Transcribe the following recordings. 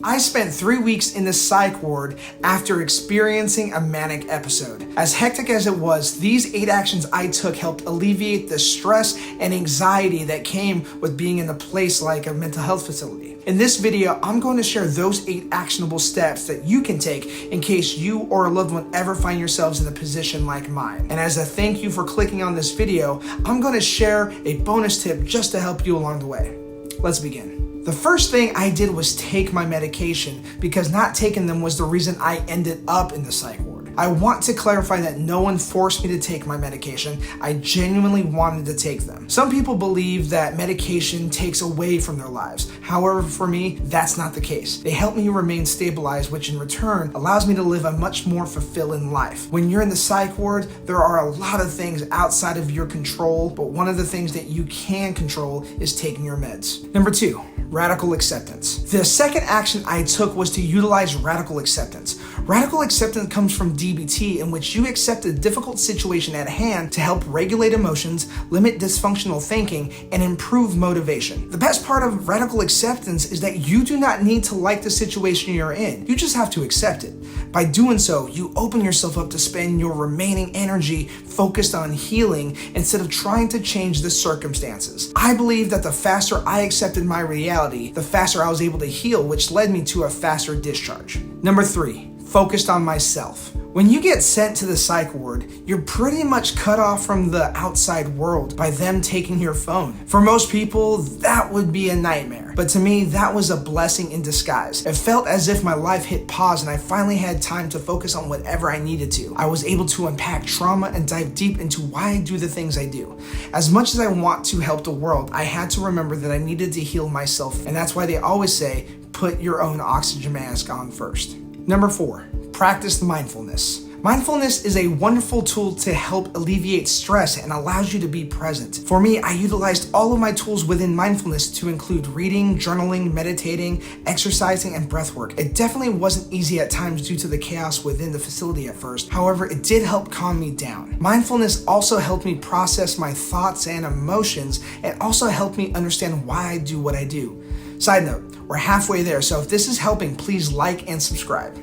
I spent 3 weeks in the psych ward after experiencing a manic episode. As hectic as it was, these 8 actions I took helped alleviate the stress and anxiety that came with being in a place like a mental health facility. In this video, I'm going to share those 8 actionable steps that you can take in case you or a loved one ever find yourselves in a position like mine. And as a thank you for clicking on this video, I'm going to share a bonus tip just to help you along the way. Let's begin. The first thing I did was take my medication because not taking them was the reason I ended up in the psych ward. I want to clarify that no one forced me to take my medication. I genuinely wanted to take them. Some people believe that medication takes away from their lives. However, for me, that's not the case. They help me remain stabilized, which in return allows me to live a much more fulfilling life. When you're in the psych ward, there are a lot of things outside of your control, but one of the things that you can control is taking your meds. Number 2. Radical acceptance. The second action I took was to utilize radical acceptance. Radical acceptance comes from DBT, in which you accept a difficult situation at hand to help regulate emotions, limit dysfunctional thinking, and improve motivation. The best part of radical acceptance is that you do not need to like the situation you're in. You just have to accept it. By doing so, you open yourself up to spend your remaining energy focused on healing instead of trying to change the circumstances. I believe that the faster I accepted my reality, the faster I was able to heal, which led me to a faster discharge. Number 3, focused on myself. When you get sent to the psych ward, you're pretty much cut off from the outside world by them taking your phone. For most people, that would be a nightmare. But to me, that was a blessing in disguise. It felt as if my life hit pause and I finally had time to focus on whatever I needed to. I was able to unpack trauma and dive deep into why I do the things I do. As much as I want to help the world, I had to remember that I needed to heal myself. And that's why they always say, put your own oxygen mask on first. Number 4, practiced mindfulness. Mindfulness is a wonderful tool to help alleviate stress and allows you to be present. For me, I utilized all of my tools within mindfulness to include reading, journaling, meditating, exercising, and breath work. It definitely wasn't easy at times due to the chaos within the facility at first. However, it did help calm me down. Mindfulness also helped me process my thoughts and emotions, and also helped me understand why I do what I do. Side note, we're halfway there, so if this is helping, please like and subscribe.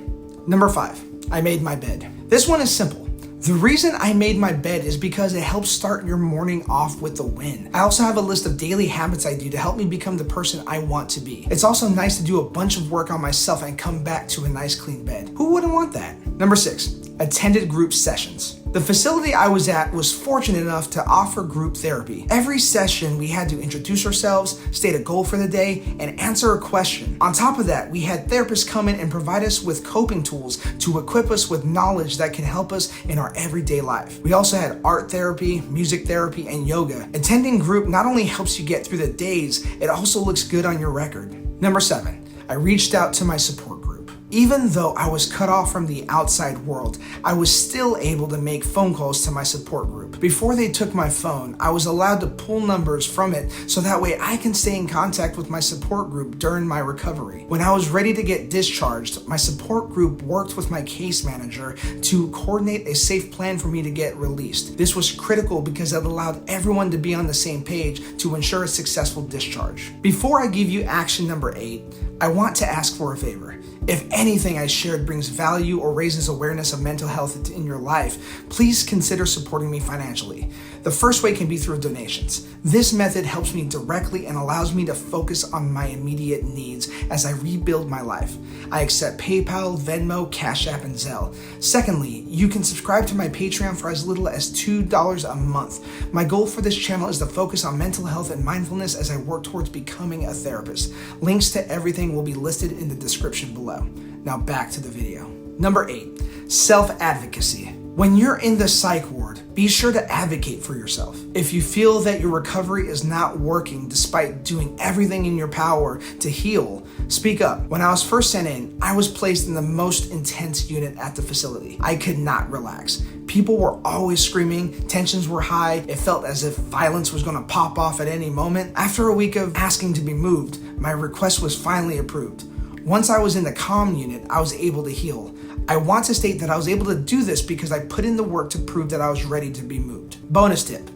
Number 5, I made my bed. This one is simple. The reason I made my bed is because it helps start your morning off with a win. I also have a list of daily habits I do to help me become the person I want to be. It's also nice to do a bunch of work on myself and come back to a nice clean bed. Who wouldn't want that? Number 6, attended group sessions. The facility I was at was fortunate enough to offer group therapy. Every session, we had to introduce ourselves, state a goal for the day, and answer a question. On top of that, we had therapists come in and provide us with coping tools to equip us with knowledge that can help us in our everyday life. We also had art therapy, music therapy, and yoga. Attending group not only helps you get through the days, it also looks good on your record. Number 7, I reached out to my support group. Even though I was cut off from the outside world, I was still able to make phone calls to my support group. Before they took my phone, I was allowed to pull numbers from it so that way I can stay in contact with my support group during my recovery. When I was ready to get discharged, my support group worked with my case manager to coordinate a safe plan for me to get released. This was critical because it allowed everyone to be on the same page to ensure a successful discharge. Before I give you action number 8, I want to ask for a favor. If anything I shared brings value or raises awareness of mental health in your life, please consider supporting me financially. The first way can be through donations. This method helps me directly and allows me to focus on my immediate needs as I rebuild my life. I accept PayPal, Venmo, Cashapp, and Zelle. Secondly, you can subscribe to my Patreon for as little as $2 a month. My goal for this channel is to focus on mental health and mindfulness as I work towards becoming a therapist. Links to everything will be listed in the description below. Now back to the video. Number 8, self advocacy. When you're in the psych ward, be sure to advocate for yourself. If you feel that your recovery is not working despite doing everything in your power to heal, speak up. When I was first sent in, I was placed in the most intense unit at the facility. I could not relax. People were always screaming, tensions were high, it felt as if violence was gonna pop off at any moment. After a week of asking to be moved, my request was finally approved. Once I was in the calm unit, I was able to heal. I want to state that I was able to do this because I put in the work to prove that I was ready to be moved. Bonus tip,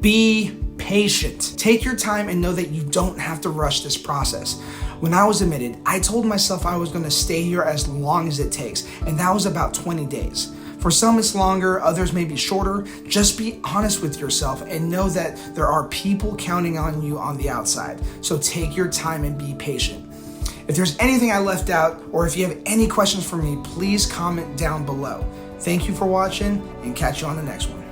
be patient. Take your time and know that you don't have to rush this process. When I was admitted, I told myself I was going to stay here as long as it takes, and that was about 20 days. For some it's longer, others may be shorter. Just be honest with yourself and know that there are people counting on you on the outside. So take your time and be patient. If there's anything I left out, or if you have any questions for me, please comment down below. Thank you for watching, and catch you on the next one.